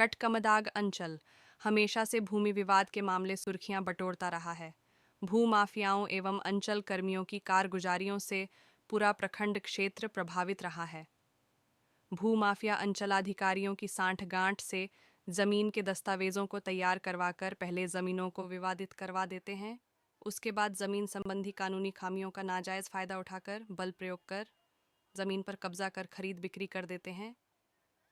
कटकमदाग अंचल हमेशा से भूमि विवाद के मामले सुर्खियां बटोरता रहा है। भूमाफियाओं एवं अंचल कर्मियों की कारगुजारियों से पूरा प्रखंड क्षेत्र प्रभावित रहा है। भूमाफिया अंचलाधिकारियों की सांठगांठ से जमीन के दस्तावेजों को तैयार करवाकर पहले जमीनों को विवादित करवा देते हैं, उसके बाद जमीन संबंधी कानूनी खामियों का नाजायज फायदा उठाकर बल प्रयोग कर जमीन पर कब्जा कर खरीद बिक्री कर देते हैं।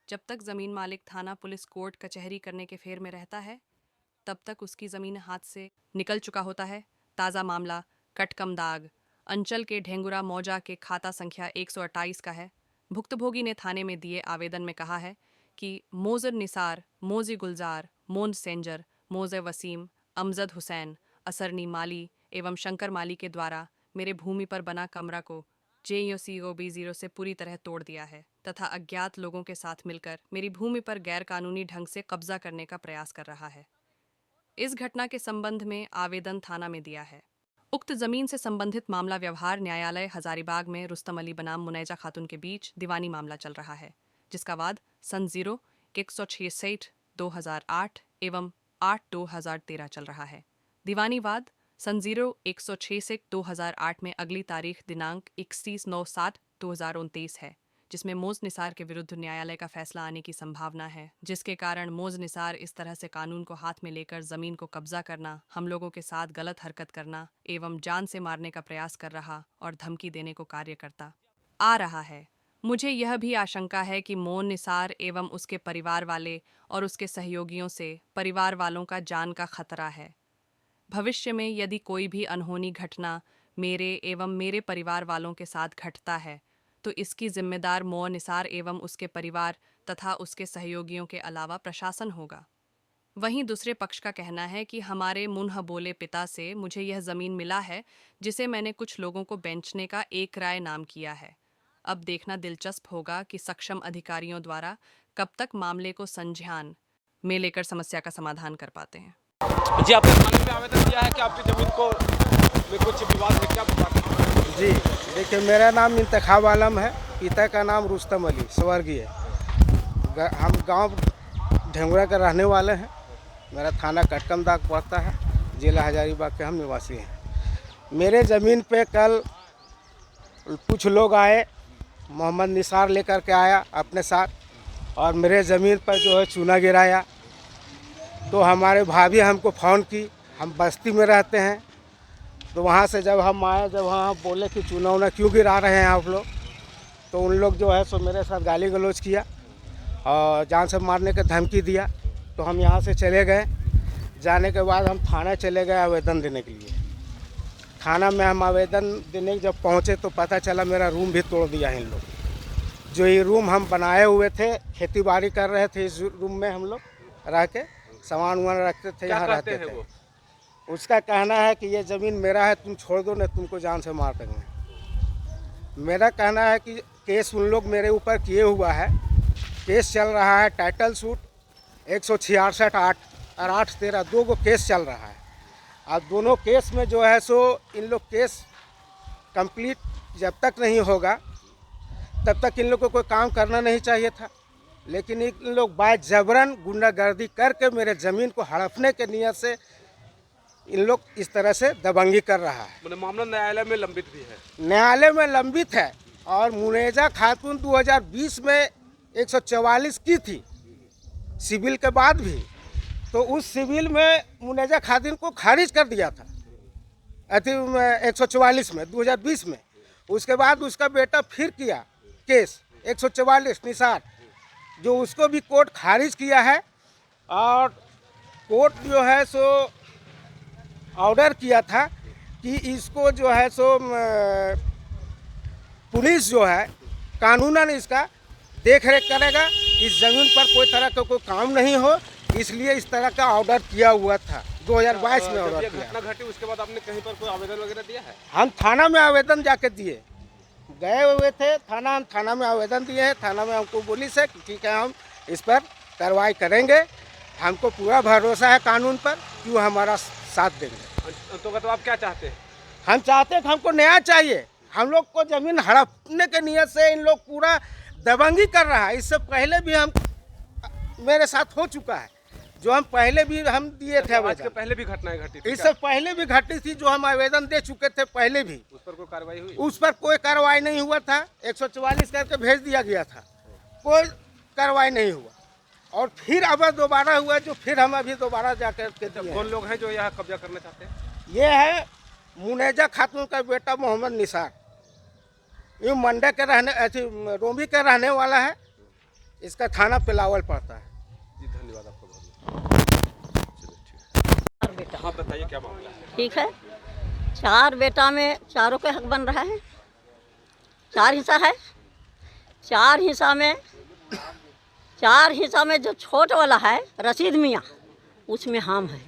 जब तक जमीन मालिक थाना पुलिस कोर्ट कचहरी करने के फेर में रहता है, तब तक उसकी जमीन हाथ से निकल चुका होता है। ताज़ा मामला कटकमदाग अंचल के ढेंगुरा मौजा के खाता संख्या 128 का है। भुक्तभोगी ने थाने में दिए आवेदन में कहा है कि मोज़र निसार, मोज़ी गुलजार, मोन सेंजर, मोज़े वसीम, अमजद हुसैन, असरनी माली एवं शंकर माली के द्वारा मेरे भूमि पर बना कमरा को JUCOB0 से पूरी तरह तोड़ दिया है तथा अज्ञात लोगों के साथ मिलकर मेरी भूमि पर गैर कानूनी ढंग से कब्जा करने का प्रयास कर रहा है। इस घटना के संबंध में आवेदन थाना में दिया है। उक्त जमीन से संबंधित मामला व्यवहार न्यायालय हजारीबाग में रुस्तम अली बनाम मुनैजा खातून के बीच दीवानी मामला चल रहा है, जिसका वाद सन 0-166 2008 एवं 8-2013 चल रहा है। दीवानी वाद सन 0-166 2008 में अगली तारीख दिनांक 31/9/7/2029 है, जिसमें मोज़ निसार के विरुद्ध न्यायालय का फैसला आने की संभावना है, जिसके कारण मोज़ निसार इस तरह से कानून को हाथ में लेकर जमीन को कब्जा करना, हम लोगों के साथ गलत हरकत करना एवं जान से मारने का प्रयास कर रहा और धमकी देने को कार्य करता आ रहा है। मुझे यह भी आशंका है कि मोन निसार एवं उसके परिवार वाले और उसके सहयोगियों से परिवार वालों का जान का खतरा है। भविष्य में यदि कोई भी अनहोनी घटना मेरे एवं मेरे परिवार वालों के साथ घटता है, तो इसकी जिम्मेदार मोन निसार एवं उसके परिवार तथा उसके सहयोगियों के अलावा प्रशासन होगा। वहीं दूसरे पक्ष का कहना है कि हमारे मुन्ह बोले पिता से मुझे यह जमीन मिला है, जिसे मैंने कुछ लोगों को बेचने का एक राय नाम किया है। अब देखना दिलचस्प होगा कि सक्षम अधिकारियों द्वारा कब तक मामले को संज्ञान में लेकर समस्या का समाधान कर पाते हैं। जी, आपने थाने में आवेदन दिया है कि आपकी जमीन को में कुछ विवाद है, क्या बताते हैं? जी देखिए, मेरा नाम इंतखाब आलम है, पिता का नाम रुस्तम अली स्वर्गीय। हम गांव ढेंगुरा के रहने वाले हैं। मेरा थाना कटकमदाग पड़ता है, जिला हजारीबाग के हम निवासी हैं। मेरे ज़मीन पे कल कुछ लोग आए, मोहम्मद निसार लेकर के आया अपने साथ और मेरे ज़मीन पर जो है चूना गिराया। तो हमारे भाभी हमको फ़ोन की, हम बस्ती में रहते हैं, तो वहाँ से जब हम आए, जब वहाँ बोले कि चूना वूना क्यों गिरा रहे हैं आप लोग, तो उन लोग जो है सो मेरे साथ गाली गलौज किया और जान से मारने की धमकी दिया। तो हम यहाँ से चले गए। जाने के बाद हम थाना चले गए आवेदन देने के लिए। थाना में हम आवेदन देने जब पहुँचे तो पता चला मेरा रूम भी तोड़ दिया है इन लोग। जो ये रूम हम बनाए हुए थे, खेती बाड़ी कर रहे थे, इस रूम में हम लोग रह के सामान वामान रखते थे, यहाँ रहते थे। वो उसका कहना है कि ये ज़मीन मेरा है, तुम छोड़ दो, नहीं तुमको जान से मार देंगे। मेरा कहना है कि केस उन लोग मेरे ऊपर किए हुआ है, केस चल रहा है, टाइटल सूट 166 8 और 8-13 दो गो केस चल रहा है। और दोनों केस में जो है सो इन लोग केस कंप्लीट जब तक नहीं होगा तब तक इन लोग को कोई काम करना नहीं चाहिए था, लेकिन इन लोग बाजबरन गुंडागर्दी करके मेरे ज़मीन को हड़पने के नियत से इन लोग इस तरह से दबंगी कर रहा है। मामला न्यायालय में लंबित भी है। न्यायालय में लंबित है और मुनैजा खातून 2020 में 144 की थी सिविल के बाद भी, तो उस सिविल में मुनैजा खातून को खारिज कर दिया था 144 में 2020 में। उसके बाद उसका बेटा फिर किया केस 144 निसार, जो उसको भी कोर्ट खारिज किया है और कोर्ट जो है सो ऑर्डर किया था कि इसको जो है सो पुलिस जो है कानूनन इसका देख रेख करेगा, इस ज़मीन पर कोई तरह का कोई काम नहीं हो, इसलिए इस तरह का ऑर्डर किया हुआ था 2022 में ऑर्डर किया। घटना घटी उसके बाद आपने कहीं पर कोई आवेदन वगैरह दिया है? हम थाना में आवेदन जाके दिए, गए हुए थे थाना में आवेदन दिए हैं। थाना में हमको बोली से कि ठीक है, हम इस पर कार्रवाई करेंगे, हमको पूरा भरोसा है कानून पर कि वो हमारा साथ देंगे। तो आप क्या चाहते हैं? हम चाहते हैं कि हमको न्याय चाहिए। हम लोग को ज़मीन हड़पने के नियत से इन लोग पूरा दबंगी कर रहा है। इससे पहले भी हम मेरे साथ हो चुका है, जो हम पहले भी हम दिए थे आज के आवेदन। पहले भी घटनाएं घटी थी इससे पहले भी घटी थी, जो हम आवेदन दे चुके थे पहले भी, उस पर कोई कार्रवाई हुई? उस पर कोई कार्रवाई नहीं हुआ था। 144 करके भेज दिया गया था, कोई कार्रवाई नहीं हुआ। और फिर अब दोबारा हुआ, जो फिर हम अभी दोबारा जाकर के दिए हैं। कौन लोग हैं जो यहाँ कब्जा करना चाहते हैं? ये है मुनेजा खातून का बेटा मोहम्मद निसार, ये मंडे के रहने ऐसी रोमी के रहने वाला है। इसका थाना पिलावल पड़ता है। जी धन्यवाद आपका बहुत। चलिए ठीक है। हाँ बताइए क्या मामला है? ठीक है, 4 बेटा में चारों के हक बन रहा है। 4 हिस्सा है, 4 हिस्सा में जो छोट वाला है रशीद मियाँ, उसमें हम हैं।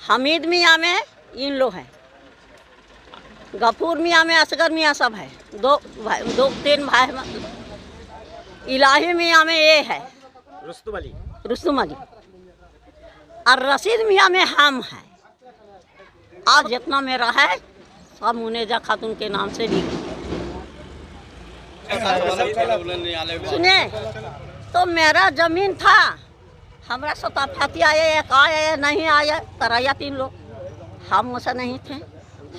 हमीद मियाँ में इन लोग हैं। गफूर मियाँ में असगर मियाँ सब है। 2-3 भाई। इलाही मियाँ में ये है रुस्तुम अली। और रशीद मियाँ में हम हैं। आज जितना मेरा है सब मुनेजा खातून के नाम से लिख। सुनिए, तो मेरा जमीन था, हमारा सताफाती आया, एक आया नहीं आया, कराया 3 लोग। हम उसे नहीं थे।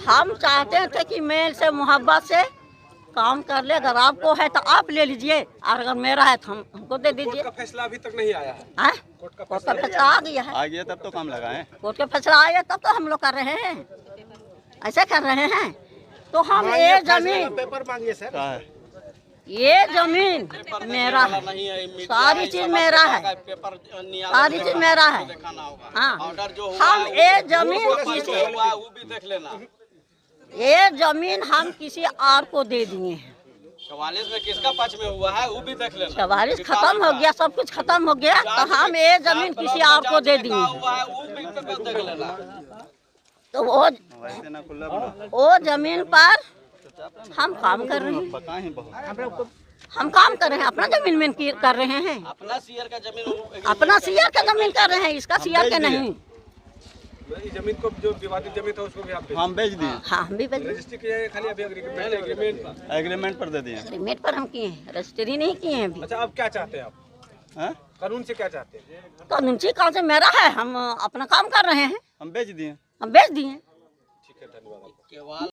हम चाहते थे कि मेल से मोहब्बत से काम कर ले। अगर आपको है तो आप ले लीजिए, और अगर मेरा है तो हमको दे दीजिए। कोर्ट का फैसला अभी तक नहीं आया है? हाँ? कोर्ट का कोर्ट का फैसला आ गया है। आ गया तब तो काम लगाए। कोर्ट का फैसला आया तब तो हम लोग कर रहे हैं, ऐसे कर रहे हैं। तो हम ये जमीन, पेपर मांगिए सर। कहाँ है? ये जमीन मेरा है, सारी चीज मेरा है, सारी चीज मेरा है। हाँ, हम ये जमीन हम किसी और को दे दिए हैं। 44 में किसका पक्ष में हुआ है वो भी देख लेना। 44 खत्म हो गया, सब कुछ खत्म हो गया, तो हम ये जमीन किसी और को दे दिए। हुआ है वो भी देख लेना। तो वो जमीन पर हम काम कर रहे हैं। पता ही बहुत। हम काम कर रहे हैं, अपना जमीन में कर रहे हैं, अपना सीआर का जमीन, अपना सीआर का जमीन कर रहे हैं, इसका सीआर का नहीं। इस जमीन को, जो विवादित जमीन था उसको भी आप हम बेच दिए। हाँ, हम भी बदले। रजिस्ट्री किया है खाली अभी एग्रीमेंट पर दे दिए। एग्रीमेंट पर हम किए हैं, रजिस्ट्री नहीं किए हैं अभी। अच्छा, अब क्या चाहते हैं आप? हैं? कानून से क्या चाहते हैं? कानून से कहाँ से मेरा है, हम अपना काम कर रहे हैं, हम बेच दिए। हम बेच दिए। ठीक है, धन्यवाद।